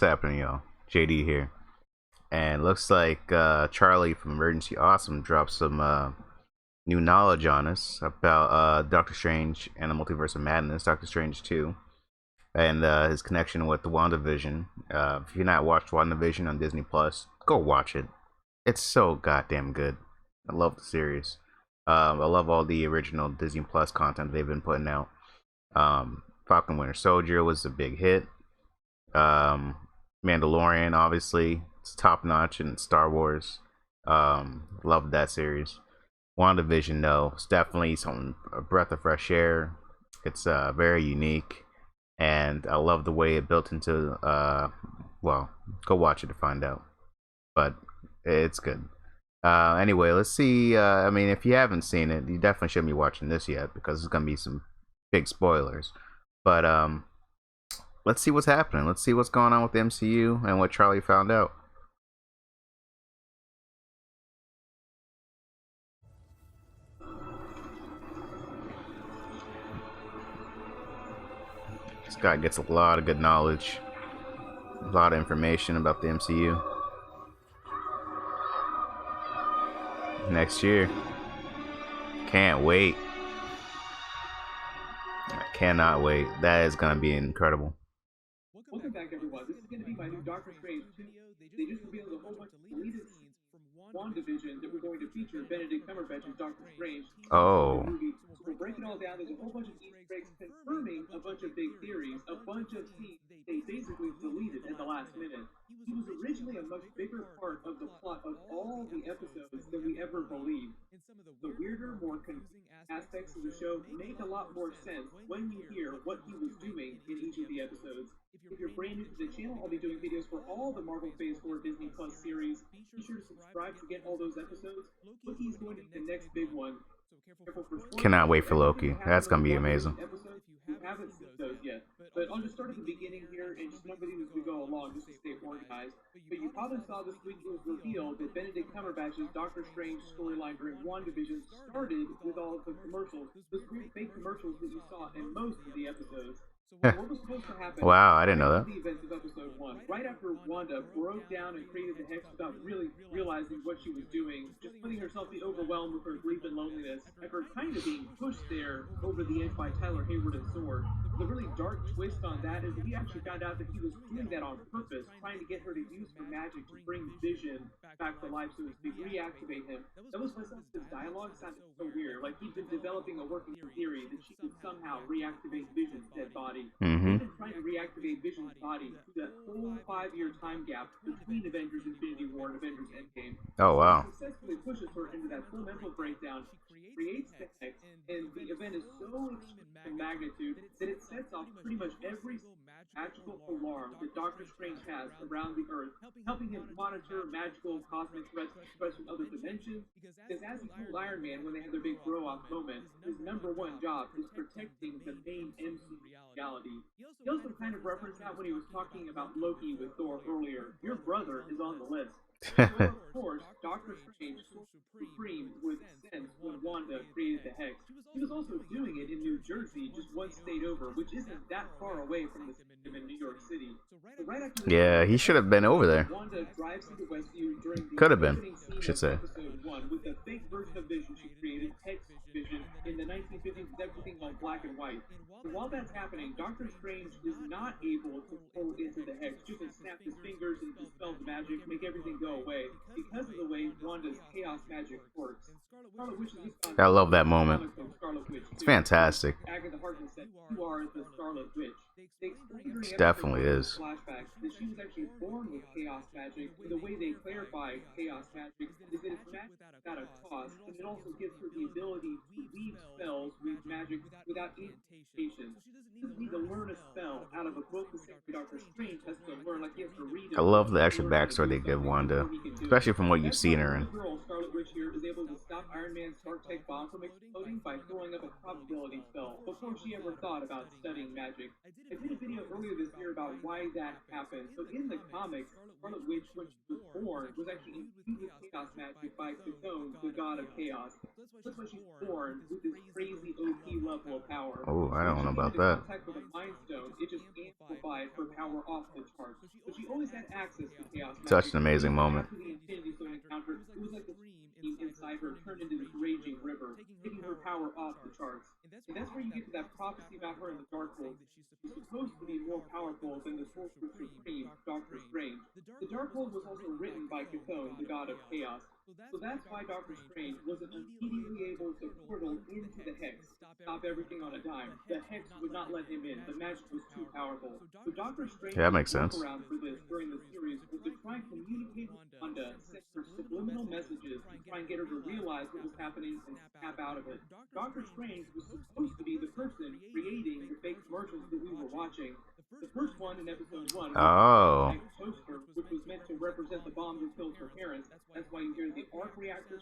what's happening, y'all? JD here, and looks like Charlie from Emergency Awesome dropped some new knowledge on us about Doctor Strange and the Multiverse of Madness, Doctor Strange 2, and his connection with the WandaVision. If you've not watched WandaVision on Disney Plus, go watch it. It's so goddamn good. I love the series. I love all the original Disney Plus content they've been putting out. Falcon Winter Soldier was a big hit. Um, Mandalorian, obviously, it's top notch in Star Wars. Love that series. WandaVision, though, it's definitely something, a breath of fresh air. It's very unique, and I love the way it built into. Well, go watch it to find out, but it's good. Anyway, let's see. I mean, if you haven't seen it, you definitely shouldn't be watching this yet because there's gonna be some big spoilers. But let's see what's happening. Let's see what's going on with the MCU and what Charlie found out. This guy gets a lot of good knowledge, a lot of information about the MCU. Next year. Can't wait. I cannot wait. That is going to be incredible. Welcome back, everyone. This is going to be my new Doctor Strange 2. They just revealed a whole bunch of deleted scenes from WandaVision that we're going to feature Benedict Cumberbatch as Doctor Strange. Oh. So we'll break it all down. There's a whole bunch of Easter eggs confirming a bunch of big theories, a bunch of scenes they basically deleted at the last minute. He was originally a much bigger part of the plot of all the episodes than we ever believed. The weirder, more confusing aspects of the show make a lot more sense when you hear what he was doing in each of the episodes. If you're brand new to the channel, I'll be doing videos for all the Marvel Phase 4 Disney Plus series. Be sure to subscribe to get all those episodes. Loki's going to be the next big one. Cannot wait for Loki. That's gonna be amazing. You haven't seen those yet, but I'll just start at the beginning here and just number these as we go along, just to stay organized. But you probably saw this week it was revealed that Benedict Cumberbatch's Doctor Strange storyline during WandaVision started with all of the commercials, those weird fake commercials that you saw in most of the episodes. What was supposed to happen? Wow, I didn't know that. The events of episode 1, right after Wanda broke down and created the Hex without really realizing what she was doing, just letting herself be overwhelmed with her grief and loneliness, after kind of being pushed there over the edge by Tyler Hayward and Sword. The really dark twist on that is that we actually found out that he was doing that on purpose, trying to get her to use her magic to bring Vision back to life, so to speak, reactivate him. That was why some of the dialogue sounded so weird, like he'd been developing a working theory that she could somehow reactivate Vision's dead body. They've been trying to reactivate Vision's body through that whole 5-year time gap between Avengers Infinity War and Avengers Endgame. Oh, wow. She successfully pushes her into that full mental breakdown, creates the Hex, and the event is so extreme in magnitude that it sets off pretty much every magical alarm that Doctor Strange has around the Earth, helping him monitor magical cosmic threats from other dimensions. Because as he told Iron Man when they had their big grow-off moment, his #1 job is protecting the main MCU reality. He also kind of referenced that when he was talking about Loki with Thor earlier. Your brother is on the list. So, of course, Doctor Strange supreme with sense when Wanda created the Hex. He was also doing it in New Jersey, just one state over, which isn't that far away from the system in New York City. So right after Yeah, he should have been over there. Wanda drives into Westview during the Could have been, opening scene should of say. episode 1 with the fake version of Vision she created, Hex Vision, in the 1950s with everything on black and white. So while that's happening, Doctor Strange is not able to pull into the Hex, just to snap his fingers and dispel the magic, make everything go away, because of the way Wanda's chaos magic works. Scarlet Witch is I love that moment. Scarlet Witch It's fantastic. Agatha Harkness said, "You are the Scarlet Witch." They explained during It definitely episode is. flashbacks that she was actually born with chaos magic. And the way they clarify chaos magic is that it's magic without a cost, and it also gives her the ability to weave spells, weave magic without incantation. She doesn't need to learn a spell out of a book the same way Doctor Strange has to learn, like he has to read. I love the extra backstory they give Wanda, especially from what you've seen her in. Girl Scarlet Witch here is able to stop Iron Man's Stark Tech bomb from exploding by throwing up a probability spell before she ever thought about studying magic. I did a video earlier this year about why that happened. So in the comics, Scarlet Witch, when she was born, was actually imbued with chaos magic by Chthon, the god of chaos. That's why she's born with this crazy OP level of power. Oh, I don't know about that. Contact with a Mind Stone, it just amplified her power off the charts. But she always had access to chaos Such magic. an amazing moment. After the Infinity Stone encounter, it was like the steam inside her turned into this raging river, taking her power off the charts. And that's where you get to that prophecy about her in the Darkhold. She's supposed to be more powerful than the Sorcerer Supreme, Doctor Strange. The Darkhold was also written by Chthon, the god of chaos. So that's why Doctor Strange wasn't immediately able to portal into the Hex, stop everything on a dime. The Hex would not let him in. The magic was too powerful. So Doctor Strange's Yeah, that makes sense. workaround for this during the series was to try and communicate with Wanda, send her subliminal messages, and try and get her to realize what was happening and snap out of it. Doctor Strange was supposed to be the person creating the fake commercials that we were watching. The first one in episode 1 was a toaster, which was meant to represent the bomb that killed her parents. That's why you hear the arc reactors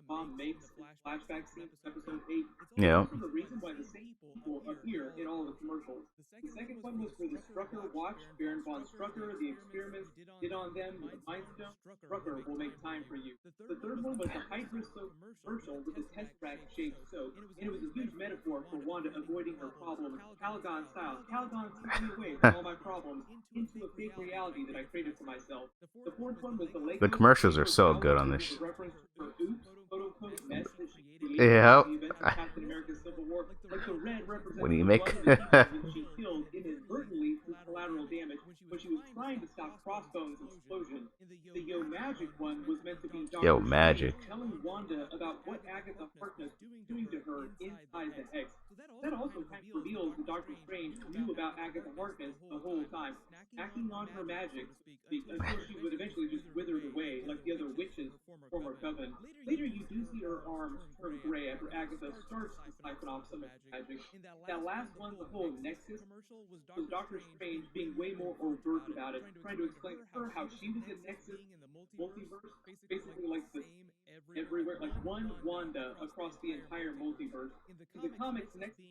bomb makes flashback scene episode 8. Yeah. This is the reason why the same people appear in all the commercials. The second one was for the Strucker watch. Baron von Strucker, the experiments did on them with the Mind Stone. Strucker will make time for you. The third one was the Hydra soap commercial with the Tesseract shaped soap, and it was a huge metaphor for Wanda avoiding her problems, Caligon style. Caligon took me away from all my problems into a fake reality that I created for myself. The fourth one was the Lake. The commercials are so good on this. Reference to her oops photo code mess that she created Yeah. in the events of Captain America's Civil War. Like the red represents When you the make blood of the people that she killed inadvertently through collateral damage when she was trying to stop Crossbones' explosion. The Yo Magic one was meant to be Doctor Yo Magic. Strange telling Wanda about what Agatha Harkness was doing to her inside the Hex. That also kind of reveals that Doctor Strange knew about Agatha Harkness the whole time, acting on her magic, until she would eventually just wither away like the other witches from her coven. Later, you do see her arms turn gray after Agatha starts to siphon off some of her magic. That last one, the whole Nexus, was Doctor Strange being way more overt about it, trying to explain to her how she was a Nexus multiverse, basically like the everywhere, like one Wanda across the entire multiverse. In the comics, Nexus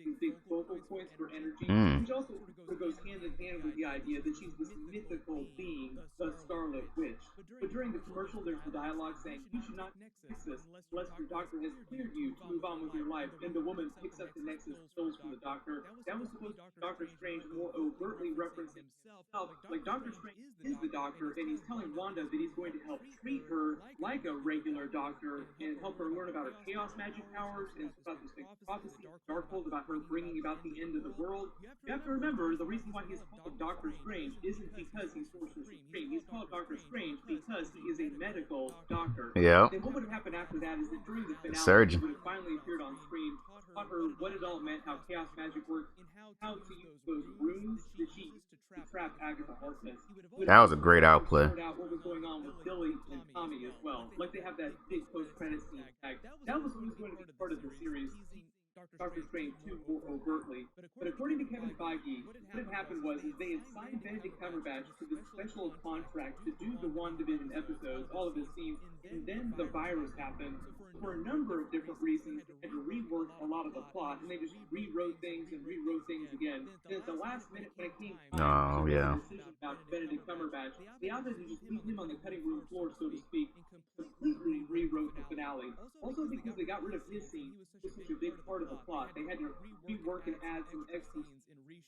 these big focal points for energy, which also sort of goes hand in hand with the idea that she's this mythical being, the Scarlet Witch. But during the commercial, there's the dialogue saying, you should not Nexus unless your doctor has cleared you to move on with your life, and the woman picks up the Nexus pills from the doctor. That was supposed to be Doctor Strange more overtly referencing himself, like Doctor Strange is the doctor, and he's telling Wanda that he's going to help treat her like a regular doctor, and help her learn about her chaos magic powers, and about this big prophecy, Darkhold, about her bringing about the end of the world. You have to remember, the reason why he's called Doctor Strange isn't because he's Sorcerer Supreme. He's called Doctor Strange because he is a medical doctor. Yeah. And what would have happened after that is that during the finale, Surgeon. he would have finally appeared on screen, taught her what it all meant, how chaos magic worked, how to use those runes that she used to trap Agatha Harkness. That was a great outplay. Out what was going on with Billy and Tommy as well. Like they have that big post-credit scene tag. That was always going to be part of the series. Doctor Strange 2 more overtly. But according to Kevin Feige, what had happened was they had signed Benedict Cumberbatch to this special contract to do the WandaVision episodes, all of his scenes, and then the virus happened. For a number of different reasons, they had to rework a lot of the plot, and they just rewrote things again. And at the last minute, when it came time to make a decision about Benedict Cumberbatch, the authors just leave him on the cutting room floor, so to speak, completely rewrote the finale. Also because they got rid of his scene, which was such a big part of the plot, they had to rework and add some extra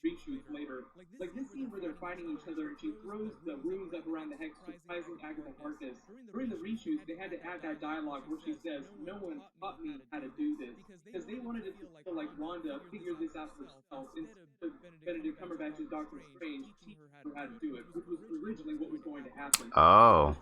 reshoots later. Like this scene where they're fighting each other and she throws the runes up around the Hex, surprising Agatha Harkness. During the reshoots, they had to add that dialogue where she says, "No one taught me how to do this," because they wanted it to feel like Wanda figured this out herself instead of Benedict Cumberbatch's Doctor Strange teaching her how to do it, which was originally what was going to happen. Oh,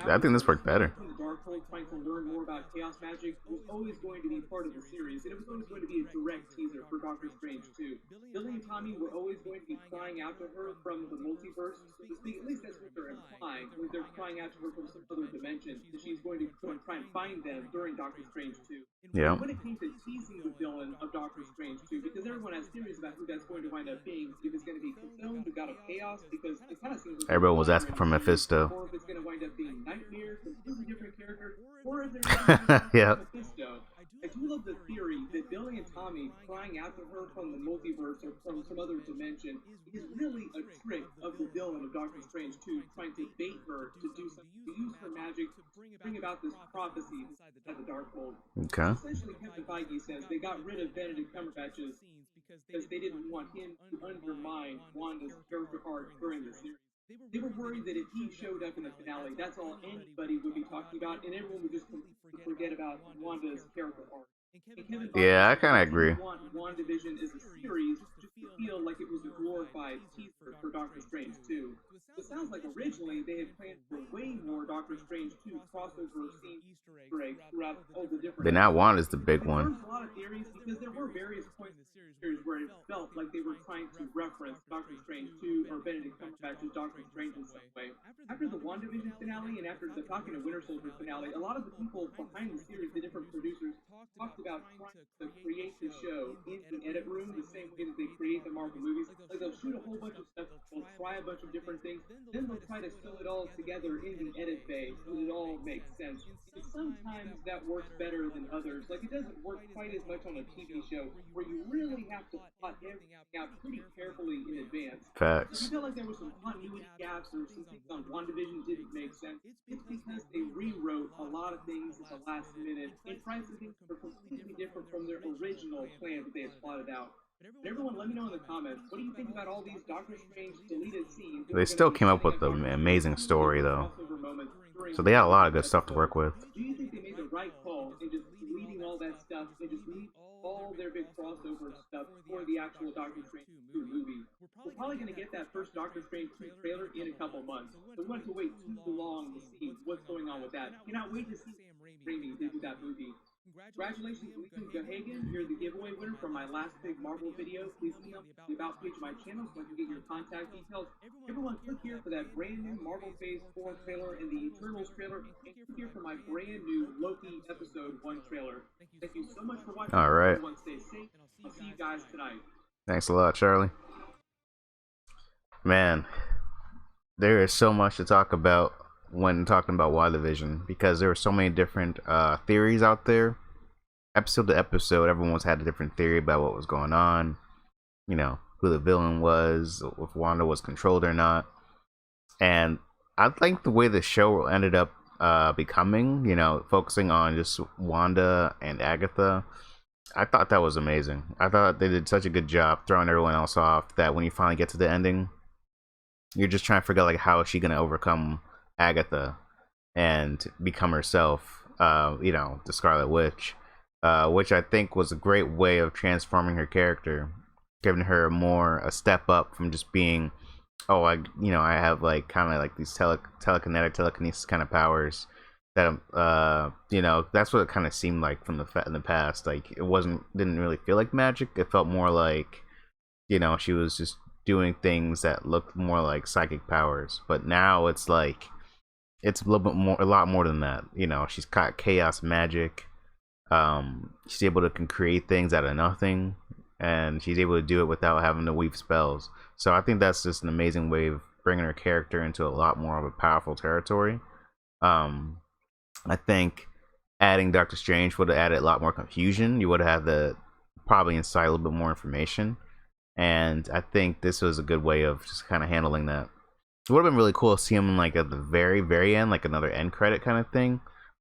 I think this worked better. The Darkhold trying to learn more about chaos magic was always going to be part of the series, and it was always going to be a direct teaser for Doctor Strange 2. Billy and Tommy were always going to be crying out to her from the multiverse, so to speak. At least that's what they're implying. Like they're crying out to her from some other dimension, that she's going to go and try and find them during Doctor Strange 2. Yeah. When it came to teasing the villain of Doctor Strange 2, because everyone has theories about who that's going to wind up being, if it's going to be Chthon, the god of chaos, because it kind of seems like Everyone was asking for Mephisto. or if it's going to wind up being Nightmare, completely different character, or if it's Yeah. Mephisto. I do love the theory that Billy and Tommy crying out to her from the multiverse or from some other dimension is really a trick of the villain of Doctor Strange 2, trying to bait her to do something, to use her magic to bring about this prophecy inside the Darkhold. Okay. Essentially, Kevin Feige says they got rid of Benedict Cumberbatch's because they didn't want him to undermine Wanda's character arc during the series. They were worried that if he showed up in the finale, that's all anybody would be talking about, and everyone would just completely forget about Wanda's character arc. And Kevin Feige Yeah, I said that kind of he agree. didn't want WandaVision as a series just to feel like it was a glorified teaser for Doctor Strange 2. So it sounds like originally they had planned for way more Doctor Strange 2 crossover scenes throughout all the different But now episodes. Wanda's the big It one. confirms a lot of theories because there were various points in the series where it felt like they were trying to reference Doctor Strange 2 or Benedict Cumberbatch's Doctor Strange in some way. After the WandaVision finale and after the Falcon and Winter Soldier finale, a lot of the people behind the series, the different producers, talked about trying to create the show in the edit room the same way that they create the Marvel movies. Like they'll shoot a whole bunch of stuff, they'll try a bunch of different things, then they'll try to sew it all together in the edit bay so that it all makes sense. And sometimes that works better than others. Like it doesn't work quite as much on a TV show where you really have to plot everything out pretty carefully in advance. So if you Facts. feel like there were some continuity gaps or some things on WandaVision didn't make sense, it's because they rewrote a lot of things at the last minute and tried some things that were completely different from their original plan that they had plotted out. But everyone, let me know in the comments, what do you think about all these Doctor Strange deleted scenes? They still came up with an amazing story, though. So they had a lot of good stuff to work with. Do you think they made the right call in just deleting all that stuff and just leave all their big crossover stuff for the actual Doctor Strange 2 movie? We're probably going to get that first Doctor Strange 2 trailer in a couple months, so we want to wait too long to see what's going on with that. Cannot wait to see Raimi do that movie. Congratulations, Ethan Gahagan. You're the giveaway winner from my last big Marvel video. Please email the About page of my channel so I can get your contact details. Everyone, click here for that brand new Marvel Phase 4 trailer and the Eternals trailer. And click here for my brand new Loki Episode 1 trailer. Thank you so much for watching. All right. Everyone, stay safe. I'll see you guys tonight. Thanks a lot, Charlie. Man, there is so much to talk about when talking about WandaVision because there were so many different theories out there. Episode to episode, everyone's had a different theory about what was going on. You know, who the villain was, if Wanda was controlled or not. And I think the way the show ended up becoming, you know, focusing on just Wanda and Agatha, I thought that was amazing. I thought they did such a good job throwing everyone else off that when you finally get to the ending, you're just trying to figure out like how is she gonna overcome Agatha and become herself, you know, the Scarlet Witch, which I think was a great way of transforming her character, giving her a step up from just being, oh, I have like kind of like these telekinesis kind of powers that you know, that's what it kind of seemed like from in the past. Like didn't really feel like magic. It felt more like, you know, she was just doing things that looked more like psychic powers. But now it's like it's a lot more than that. You know, she's got chaos magic. She's able to create things out of nothing, and she's able to do it without having to weave spells. So I think that's just an amazing way of bringing her character into a lot more of a powerful territory. I think adding Doctor Strange would have added a lot more confusion. You would have had to probably incite a little bit more information, and I think this was a good way of just kind of handling that. It would have been really cool to see him like at the very, very end, like another end credit kind of thing.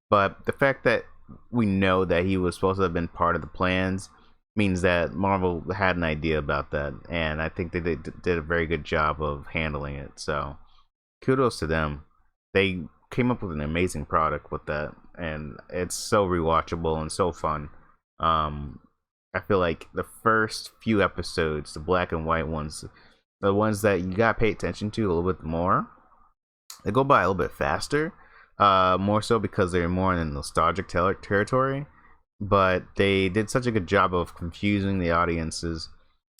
But the fact that we know that he was supposed to have been part of the plans means that Marvel had an idea about that, and I think they did a very good job of handling it. So kudos to them. They came up with an amazing product with that, and it's so rewatchable and so fun. I feel like the first few episodes, the black and white ones, the ones that you gotta pay attention to a little bit more, they go by a little bit faster. More so because they're more in the nostalgic territory, but they did such a good job of confusing the audiences,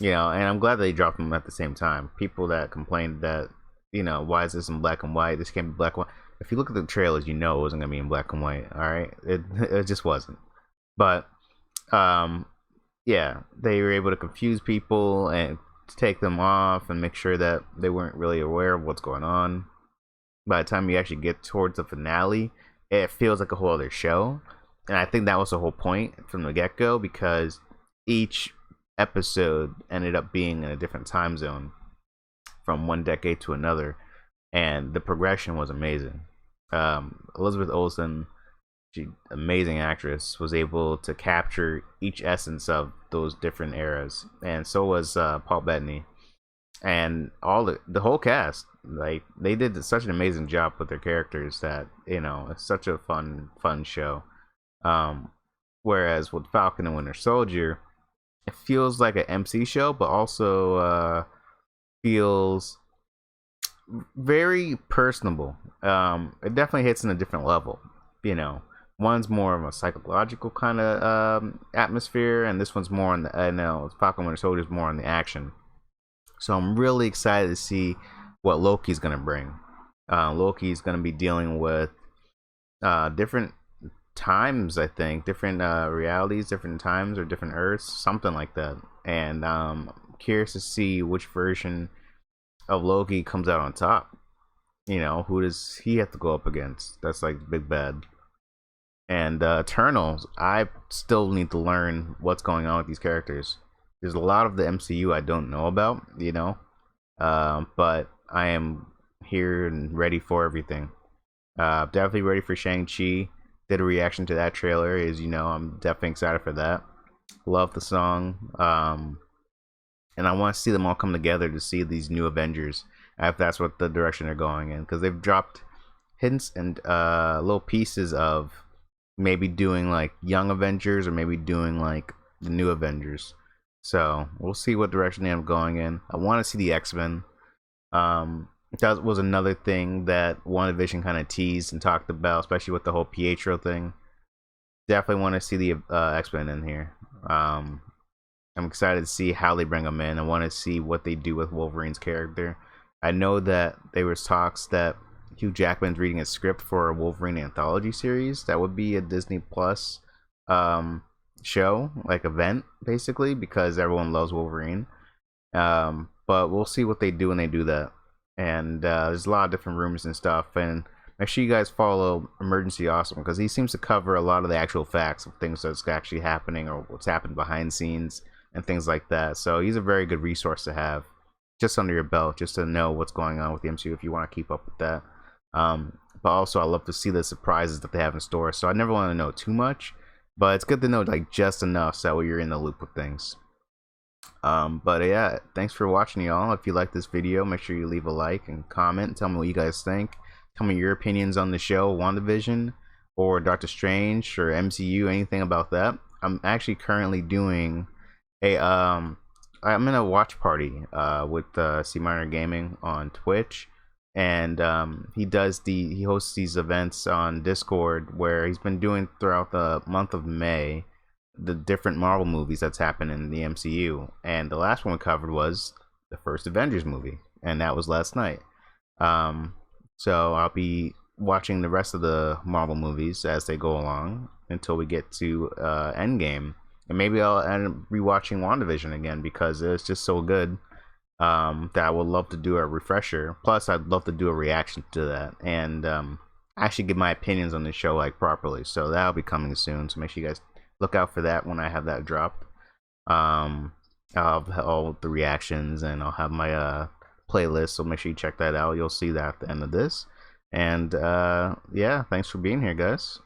you know, and I'm glad they dropped them at the same time. People that complained that, you know, why is this in black and white? This can't be black and white. If you look at the trailers, you know it wasn't gonna be in black and white. All right, it just wasn't. But yeah, they were able to confuse people and take them off and make sure that they weren't really aware of what's going on. By the time you actually get towards the finale, it feels like a whole other show. And I think that was the whole point from the get-go, because each episode ended up being in a different time zone from one decade to another, and the progression was amazing. Elizabeth Olsen she, amazing actress, was able to capture each essence of those different eras, and so was Paul Bettany and all the whole cast. Like they did such an amazing job with their characters that it's such a fun show. Um, Whereas with Falcon and Winter Soldier, it feels like an MC show, but also feels very personable. It definitely hits in a different level. You know, one's more of a psychological kind of atmosphere, and this one's more on the Falcon Winter Soldier is more on the action. So I'm really excited to see what Loki's gonna bring. Loki's gonna be dealing with different times, I think, different realities, different times, or different Earths, something like that. And curious to see which version of Loki comes out on top. Who does he have to go up against? That's like big bad. And Eternals, I still need to learn what's going on with these characters. There's a lot of the MCU I don't know about, but I am here and ready for everything. Definitely ready for Shang-Chi. Did a reaction to that trailer. As you know, I'm definitely excited for that. Love the song. And I want to see them all come together to see these new Avengers, if that's what the direction they're going in. Because they've dropped hints and little pieces of maybe doing like Young Avengers or maybe doing like the new Avengers. So we'll see what direction they end up going in. I want to see the X-Men. That was another thing that WandaVision kind of teased and talked about, especially with the whole Pietro thing. Definitely want to see the X-Men in here. I'm excited to see how they bring them in. I want to see what they do with Wolverine's character. I know that there was talks that Hugh Jackman's reading a script for a Wolverine anthology series that would be a Disney Plus show, like event, basically, because everyone loves Wolverine. But we'll see what they do when they do that. And there's a lot of different rumors and stuff. And make sure you guys follow Emergency Awesome, because he seems to cover a lot of the actual facts of things that's actually happening or what's happened behind scenes and things like that. So he's a very good resource to have just under your belt, just to know what's going on with the MCU if you want to keep up with that. But also I love to see the surprises that they have in store. So I never want to know too much, but it's good to know like just enough so that you're in the loop with things. But yeah, thanks for watching, y'all. If you like this video, make sure you leave a like and comment and tell me what you guys think. Tell me your opinions on the show WandaVision or Doctor Strange or MCU, anything about that. I'm actually currently doing a I'm in a watch party with C Minor Gaming on Twitch, and he hosts these events on Discord where he's been doing throughout the month of May the different Marvel movies that's happened in the MCU, and the last one we covered was the first Avengers movie, and that was last night. So I'll be watching the rest of the Marvel movies as they go along until we get to Endgame, and maybe I'll end up rewatching WandaVision again because it's just so good that I would love to do a refresher. Plus, I'd love to do a reaction to that and actually give my opinions on the show like properly. So that'll be coming soon. So make sure you guys look out for that when I have that dropped. I'll have all the reactions and I'll have my playlist, so make sure you check that out. You'll see that at the end of this. And yeah, thanks for being here, guys.